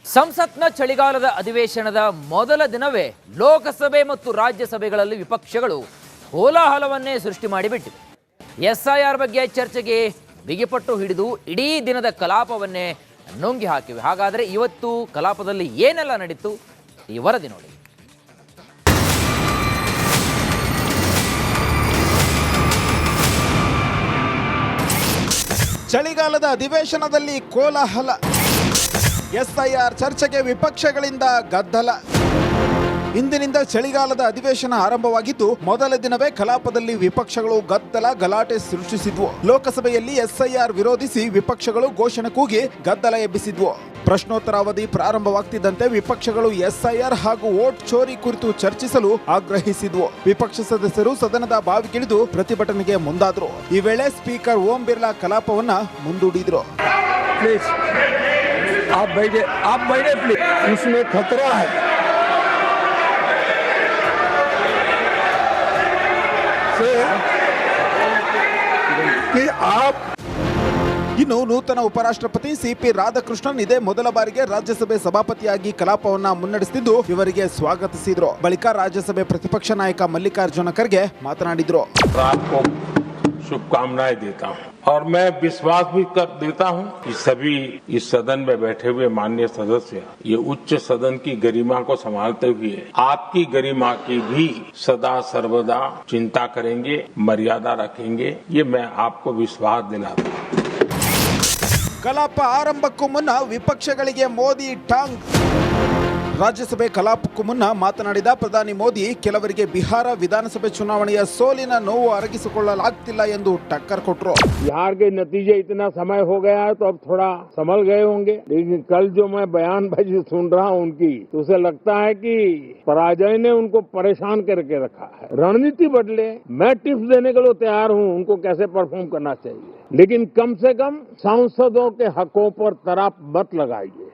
ಸಂಸತ್ನ ಚಳಿಗಾಲದ ಅಧಿವೇಶನದ ಮೊದಲ ದಿನವೇ ಲೋಕಸಭೆ ಮತ್ತು ರಾಜ್ಯಸಭೆಗಳಲ್ಲಿ ವಿಪಕ್ಷಗಳು ಕೋಲಾಹಲವನ್ನೇ ಸೃಷ್ಟಿ ಮಾಡಿಬಿಟ್ಟಿವೆ. ಎಸ್ಐಆರ್ ಬಗ್ಗೆ ಚರ್ಚೆಗೆ ಬಿಗಿಪಟ್ಟು ಹಿಡಿದು ಇಡೀ ದಿನದ ಕಲಾಪವನ್ನೇ ನುಂಗಿ ಹಾಕಿವೆ. ಹಾಗಾದರೆ ಇವತ್ತು ಕಲಾಪದಲ್ಲಿ ಏನೆಲ್ಲ ನಡೀತು ಈ ವರದಿ ನೋಡಿ. ಚಳಿಗಾಲದ ಅಧಿವೇಶನದಲ್ಲಿ ಕೋಲಾಹಲ, ಎಸ್ಐಆರ್ ಚರ್ಚೆಗೆ ವಿಪಕ್ಷಗಳಿಂದ ಗದ್ದಲ. ಇಂದಿನಿಂದ ಚಳಿಗಾಲದ ಅಧಿವೇಶನ ಆರಂಭವಾಗಿದ್ದು ಮೊದಲ ದಿನವೇ ಕಲಾಪದಲ್ಲಿ ವಿಪಕ್ಷಗಳು ಗದ್ದಲ ಗಲಾಟೆ ಸೃಷ್ಟಿಸಿದ್ವು. ಲೋಕಸಭೆಯಲ್ಲಿ ಎಸ್ಐಆರ್ ವಿರೋಧಿಸಿ ವಿಪಕ್ಷಗಳು ಘೋಷಣೆ ಕೂಗಿ ಗದ್ದಲ ಎಬ್ಬಿಸಿದ್ವು. ಪ್ರಶ್ನೋತ್ತರ ಅವಧಿ ಪ್ರಾರಂಭವಾಗ್ತಿದ್ದಂತೆ ವಿಪಕ್ಷಗಳು ಎಸ್ಐಆರ್ ಹಾಗೂ ವೋಟ್ ಚೋರಿ ಕುರಿತು ಚರ್ಚಿಸಲು ಆಗ್ರಹಿಸಿದ್ವು. ವಿಪಕ್ಷ ಸದಸ್ಯರು ಸದನದ ಬಾವಿಗಿಳಿದು ಪ್ರತಿಭಟನೆಗೆ ಮುಂದಾದ್ರು. ಈ ವೇಳೆ ಸ್ಪೀಕರ್ ಓಂ ಬಿರ್ಲಾ ಕಲಾಪವನ್ನ ಮುಂದೂಡಿದ್ರು. आप बैठे प्लीज, इसमें खतरा है. कि आप ಇನ್ನು ನೂತನ ಉಪರಾಷ್ಟ್ರಪತಿ ಸಿಪಿ ರಾಧಾಕೃಷ್ಣನ್ ಇದೇ ಮೊದಲ ಬಾರಿಗೆ ರಾಜ್ಯಸಭೆ ಸಭಾಪತಿಯಾಗಿ ಕಲಾಪವನ್ನ ಮುನ್ನಡೆಸುತ್ತಿದ್ದು ಇವರಿಗೆ ಸ್ವಾಗತಿಸಿದ್ರು. ಬಳಿಕ ರಾಜ್ಯಸಭೆ ಪ್ರತಿಪಕ್ಷ ನಾಯಕ ಮಲ್ಲಿಕಾರ್ಜುನ ಖರ್ಗೆ ಮಾತನಾಡಿದ್ರು. शुभकामनाएं देता हूं और मैं विश्वास भी कर देता हूं कि सभी इस सदन में बैठे हुए माननीय सदस्य ये उच्च सदन की गरिमा को संभालते हुए आपकी गरिमा की भी सदा सर्वदा चिंता करेंगे, मर्यादा रखेंगे, ये मैं आपको विश्वास दिलाता हूं. ಕಲಾಪ ಆರಂಭಕ್ಕೂ ಮುನ್ನ ವಿಪಕ್ಷಗಳಿಗೆ ಮೋದಿ ಟಾಂಗ್. ರಾಜ್ಯಸಭೆ ಕಲಾಪಕ್ಕೂ ಮುನ್ನ ಮಾತನಾಡಿದ ಪ್ರಧಾನಿ ಮೋದಿ ಕೆಲವರಿಗೆ ಬಿಹಾರ ವಿಧಾನಸಭೆ ಚುನಾವಣೆಯ ಸೋಲಿನ ನೋವು ಅರಗಿಸಿಕೊಳ್ಳಲಾಗ್ತಿಲ್ಲ ಎಂದು ಟಕ್ಕರ್ ಕೊಟ್ರು. बिहार के नतीजे इतना समय हो गया है तो अब थोड़ा संभल गए होंगे, लेकिन कल जो मैं बयानबाजी सुन रहा हूं उनकी, तो उसे लगता है कि पराजय ने उनको परेशान करके रखा है. रणनीति बदले, मैं टिप्स देने के लिए तैयार हूं उनको कैसे परफॉर्म करना चाहिए, लेकिन कम से कम सांसदों के हकों पर तराप मत लगाइए.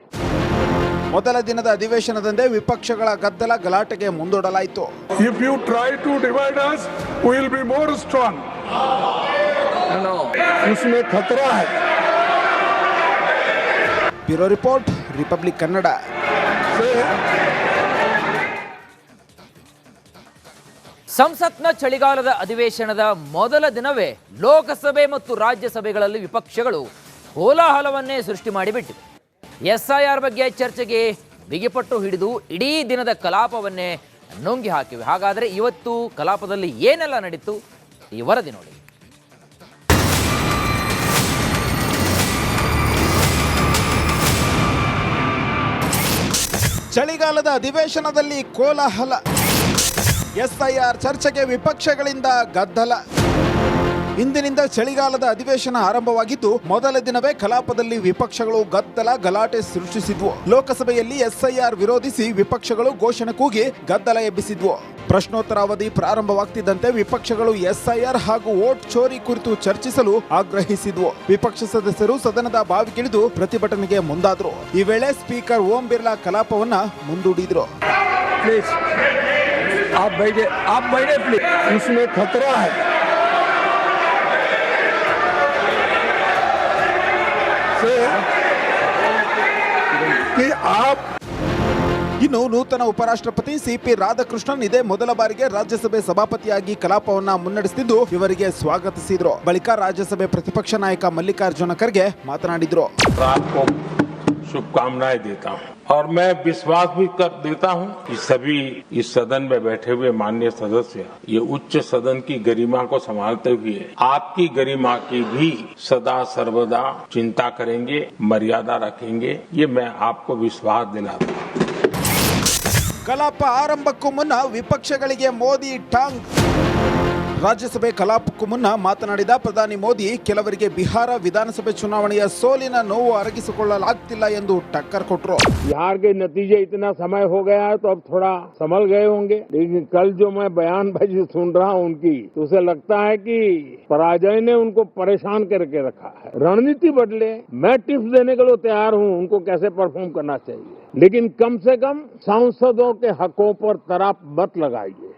ಮೊದಲ ದಿನದ ಅಧಿವೇಶನದಂದೇ ವಿಪಕ್ಷಗಳ ಗದ್ದಲ ಗಲಾಟೆಗೆ ಮುಂದೂಡಲಾಯಿತು. If you try to divide us, we will be more strong. No, इसमें खतरा है. Bureau report, republic Kannada. ಸಂಸತ್ನ ಚಳಿಗಾಲದ ಅಧಿವೇಶನದ ಮೊದಲ ದಿನವೇ ಲೋಕಸಭೆ ಮತ್ತು ರಾಜ್ಯಸಭೆಗಳಲ್ಲಿ ವಿಪಕ್ಷಗಳು ಕೋಲಾಹಲವನ್ನೇ ಸೃಷ್ಟಿ ಮಾಡಿಬಿಟ್ಟಿವೆ. ಎಸ್ಐಆರ್ ಬಗ್ಗೆ ಚರ್ಚೆಗೆ ಬಿಗಿಪಟ್ಟು ಹಿಡಿದು ಇಡೀ ದಿನದ ಕಲಾಪವನ್ನೇ ನುಂಗಿ ಹಾಕಿವೆ. ಹಾಗಾದರೆ ಇವತ್ತು ಕಲಾಪದಲ್ಲಿ ಏನೆಲ್ಲ ನಡೀತು ಈ ವರದಿ ನೋಡಿ. ಚಳಿಗಾಲದ ಅಧಿವೇಶನದಲ್ಲಿ ಕೋಲಾಹಲ, ಎಸ್ಐಆರ್ ಚರ್ಚೆಗೆ ವಿಪಕ್ಷಗಳಿಂದ ಗದ್ದಲ. ಇಂದಿನಿಂದ ಚಳಿಗಾಲದ ಅಧಿವೇಶನ ಆರಂಭವಾಗಿದ್ದು ಮೊದಲ ದಿನವೇ ಕಲಾಪದಲ್ಲಿ ವಿಪಕ್ಷಗಳು ಗದ್ದಲ ಗಲಾಟೆ ಸೃಷ್ಟಿಸಿದ್ವು. ಲೋಕಸಭೆಯಲ್ಲಿ ಎಸ್ಐಆರ್ ವಿರೋಧಿಸಿ ವಿಪಕ್ಷಗಳು ಘೋಷಣೆ ಕೂಗಿ ಗದ್ದಲ ಎಬ್ಬಿಸಿದ್ವು. ಪ್ರಶ್ನೋತ್ತರ ಅವಧಿ ಪ್ರಾರಂಭವಾಗ್ತಿದ್ದಂತೆ ವಿಪಕ್ಷಗಳು ಎಸ್ಐಆರ್ ಹಾಗೂ ವೋಟ್ ಚೋರಿ ಕುರಿತು ಚರ್ಚಿಸಲು ಆಗ್ರಹಿಸಿದ್ವು. ವಿಪಕ್ಷ ಸದಸ್ಯರು ಸದನದ ಬಾವಿಗಿಳಿದು ಪ್ರತಿಭಟನೆಗೆ ಮುಂದಾದ್ರು. ಈ ವೇಳೆ ಸ್ಪೀಕರ್ ಓಂ ಬಿರ್ಲಾ ಕಲಾಪವನ್ನ ಮುಂದೂಡಿದ್ರು. आप बैठे प्लीज, इसमें खतरा है. कि आप ಇನ್ನು ನೂತನ ಉಪರಾಷ್ಟ್ರಪತಿ ಸಿಪಿ ರಾಧಾಕೃಷ್ಣನ್ ಇದೇ ಮೊದಲ ಬಾರಿಗೆ ರಾಜ್ಯಸಭೆ ಸಭಾಪತಿಯಾಗಿ ಕಲಾಪವನ್ನ ಮುನ್ನಡೆಸುತ್ತಿದ್ದು ಇವರಿಗೆ ಸ್ವಾಗತಿಸಿದ್ರು. ಬಳಿಕ ರಾಜ್ಯಸಭೆ ಪ್ರತಿಪಕ್ಷ ನಾಯಕ ಮಲ್ಲಿಕಾರ್ಜುನ ಖರ್ಗೆ ಮಾತನಾಡಿದ್ರು. आपको शुभकामनाएं देता हूं और मैं विश्वास भी कर देता हूं कि सभी इस सदन में बैठे हुए माननीय सदस्य ये उच्च सदन की गरिमा को संभालते हुए आपकी गरिमा की भी सदा सर्वदा चिंता करेंगे, मर्यादा रखेंगे, ये मैं आपको विश्वास दिलाता हूं. ಕಲಾಪ ಆರಂಭಕ್ಕೂ ಮುನ್ನ ವಿಪಕ್ಷಗಳಿಗೆ ಮೋದಿ ಟಾಂಗ್. ರಾಜ್ಯಸಭೆ ಕಲಾಪಕ್ಕೂ ಮುನ್ನ ಮಾತನಾಡಿದ ಪ್ರಧಾನಿ ಮೋದಿ ಕೆಲವರಿಗೆ ಬಿಹಾರ ವಿಧಾನಸಭೆ ಚುನಾವಣೆಯ ಸೋಲಿನ ನೋವು ಅರಗಿಸಿಕೊಳ್ಳಲಾಗ್ತಿಲ್ಲ ಎಂದು ಟಕ್ಕರ್ ಕೊಟ್ರು. बिहार के नतीजे इतना समय हो गया है तो अब थोड़ा संभल गए होंगे, लेकिन कल जो मैं बयानबाजी सुन रहा हूं उनकी, तो उसे लगता है कि पराजय ने उनको परेशान करके रखा है. रणनीति बदले, मैं टिप्स देने के लिए तैयार हूं उनको कैसे परफॉर्म करना चाहिए, लेकिन कम से कम सांसदों के हकों पर तराप मत लगाइए.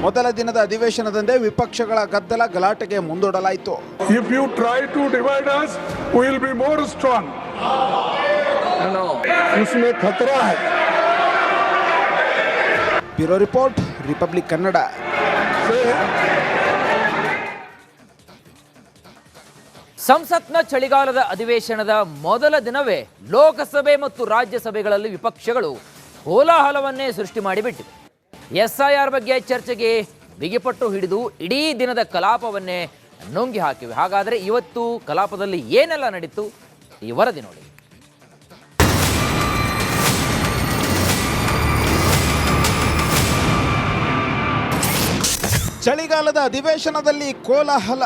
ಮೊದಲ ದಿನದ ಅಧಿವೇಶನದಂದೇ ವಿಪಕ್ಷಗಳ ಗದ್ದಲ ಗಲಾಟೆಗೆ ಮುಂದೂಡಲಾಯಿತು. if you try to divide us, we will be more strong. No, उसमें खतरा है। Bureau report, republic Kannada. ಸಂಸತ್ನ ಚಳಿಗಾಲದ ಅಧಿವೇಶನದ ಮೊದಲ ದಿನವೇ ಲೋಕಸಭೆ ಮತ್ತು ರಾಜ್ಯಸಭೆಗಳಲ್ಲಿ ವಿಪಕ್ಷಗಳು ಕೋಲಾಹಲವನ್ನೇ ಸೃಷ್ಟಿ ಮಾಡಿಬಿಟ್ಟಿವೆ. ಎಸ್ಐಆರ್ ಬಗ್ಗೆ ಚರ್ಚೆಗೆ ಬಿಗಿಪಟ್ಟು ಹಿಡಿದು ಇಡೀ ದಿನದ ಕಲಾಪವನ್ನೇ ನುಂಗಿ ಹಾಕಿವೆ. ಹಾಗಾದರೆ ಇವತ್ತು ಕಲಾಪದಲ್ಲಿ ಏನೆಲ್ಲ ನಡೀತು, ಈ ವರದಿ ನೋಡಿ. ಚಳಿಗಾಲದ ಅಧಿವೇಶನದಲ್ಲಿ ಕೋಲಾಹಲ.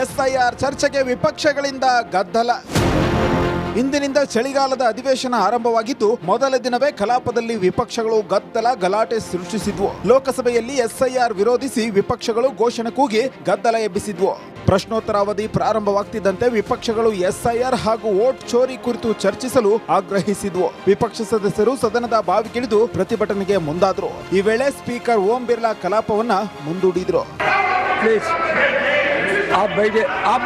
ಎಸ್ಐಆರ್ ಚರ್ಚೆಗೆ ವಿಪಕ್ಷಗಳಿಂದ ಗದ್ದಲ. ಇಂದಿನಿಂದ ಚಳಿಗಾಲದ ಅಧಿವೇಶನ ಆರಂಭವಾಗಿದ್ದು ಮೊದಲ ದಿನವೇ ಕಲಾಪದಲ್ಲಿ ವಿಪಕ್ಷಗಳು ಗದ್ದಲ ಗಲಾಟೆ ಸೃಷ್ಟಿಸಿದ್ವು. ಲೋಕಸಭೆಯಲ್ಲಿ ಎಸ್ಐಆರ್ ವಿರೋಧಿಸಿ ವಿಪಕ್ಷಗಳು ಘೋಷಣೆ ಕೂಗಿ ಗದ್ದಲ ಎಬ್ಬಿಸಿದ್ವು. ಪ್ರಶ್ನೋತ್ತರ ಅವಧಿ ಪ್ರಾರಂಭವಾಗ್ತಿದ್ದಂತೆ ವಿಪಕ್ಷಗಳು ಎಸ್ಐಆರ್ ಹಾಗೂ ವೋಟ್ ಚೋರಿ ಕುರಿತು ಚರ್ಚಿಸಲು ಆಗ್ರಹಿಸಿದ್ವು. ವಿಪಕ್ಷ ಸದಸ್ಯರು ಸದನದ ಬಾವಿಗಿಳಿದು ಪ್ರತಿಭಟನೆಗೆ ಮುಂದಾದ್ರು. ಈ ವೇಳೆ ಸ್ಪೀಕರ್ ಓಂ ಬಿರ್ಲಾ ಕಲಾಪವನ್ನ ಮುಂದೂಡಿದ್ರು. आप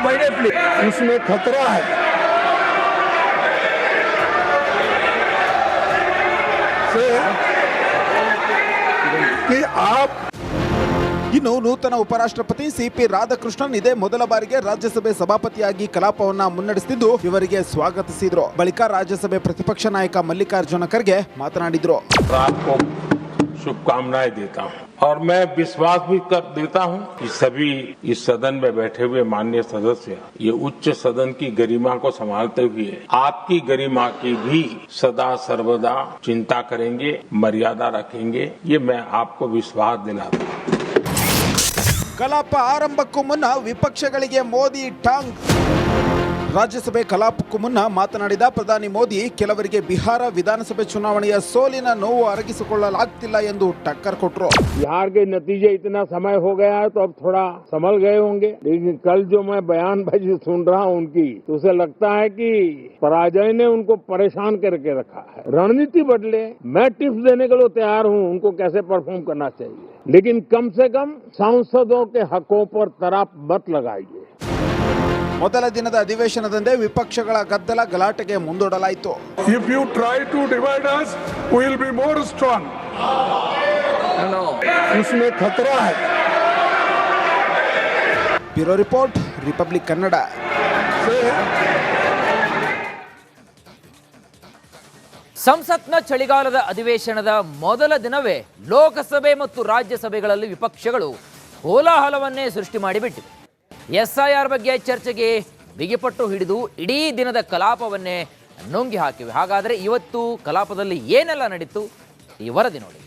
बैठे प्लीज, उसमें खतरा है। कि आप ಇನ್ನು ನೂತನ ಉಪರಾಷ್ಟ್ರಪತಿ ಸಿಪಿ ರಾಧಾಕೃಷ್ಣನ್ ಇದೇ ಮೊದಲ ಬಾರಿಗೆ ರಾಜ್ಯಸಭೆ ಸಭಾಪತಿಯಾಗಿ ಕಲಾಪವನ್ನ ಮುನ್ನಡೆಸುತ್ತಿದ್ದು ಇವರಿಗೆ ಸ್ವಾಗತಿಸಿದ್ರು. ಬಳಿಕ ರಾಜ್ಯಸಭೆ ಪ್ರತಿಪಕ್ಷ ನಾಯಕ ಮಲ್ಲಿಕಾರ್ಜುನ ಖರ್ಗೆ ಮಾತನಾಡಿದ್ರು. शुभकामनाएं देता हूं और मैं विश्वास भी कर देता हूं कि सभी इस सदन में बैठे हुए माननीय सदस्य ये उच्च सदन की गरिमा को संभालते हुए आपकी गरिमा की भी सदा सर्वदा चिंता करेंगे, मर्यादा रखेंगे, ये मैं आपको विश्वास दिलाता हूं. ಕಲಾಪ ಆರಂಭಕ್ಕೂ ಮುನ್ನ ವಿಪಕ್ಷಗಳಿಗೆ ಮೋದಿ ಟಾಂಗ್. ರಾಜ್ಯಸಭೆ ಕಲಾಪಕ್ಕೂ ಮುನ್ನ ಮಾತನಾಡಿದ ಪ್ರಧಾನಿ ಮೋದಿ ಕೆಲವರಿಗೆ ಬಿಹಾರ ವಿಧಾನಸಭೆ ಚುನಾವಣೆಯ ಸೋಲಿನ ನೋವು ಅರಗಿಸಿಕೊಳ್ಳಲಾಗ್ತಿಲ್ಲ ಎಂದು ಟಕ್ಕರ್ ಕೊಟ್ರು. बिहार के नतीजे इतना समय हो गया है तो अब थोड़ा संभल गए होंगे, लेकिन कल जो मैं बयानबाजी सुन रहा हूं उनकी, तो उसे लगता है कि पराजय ने उनको परेशान करके रखा है. रणनीति बदले, मैं टिप्स देने के लिए तैयार हूं उनको कैसे परफॉर्म करना चाहिए, लेकिन कम से कम सांसदों के हकों पर तराप मत लगाइए. ಮೊದಲ ದಿನದ ಅಧಿವೇಶನದಂದೇ ವಿಪಕ್ಷಗಳ ಗದ್ದಲ ಗಲಾಟೆಗೆ ಮುಂದೂಡಲಾಯಿತು. If you try to divide us, we will be more strong. उसमें खतरा है. Bureau report, republic Kannada. ಸಂಸತ್ನ ಚಳಿಗಾಲದ ಅಧಿವೇಶನದ ಮೊದಲ ದಿನವೇ ಲೋಕಸಭೆ ಮತ್ತು ರಾಜ್ಯಸಭೆಗಳಲ್ಲಿ ವಿಪಕ್ಷಗಳು ಕೋಲಾಹಲವನ್ನೇ ಸೃಷ್ಟಿ ಮಾಡಿಬಿಟ್ಟಿವೆ. ಎಸ್ಐಆರ್ ಬಗ್ಗೆ ಚರ್ಚೆಗೆ ಬಿಗಿಪಟ್ಟು ಹಿಡಿದು ಇಡೀ ದಿನದ ಕಲಾಪವನ್ನೇ ನುಂಗಿ ಹಾಕಿವೆ. ಹಾಗಾದರೆ ಇವತ್ತು ಕಲಾಪದಲ್ಲಿ ಏನೆಲ್ಲ ನಡೀತು, ಈ ವರದಿ ನೋಡಿ.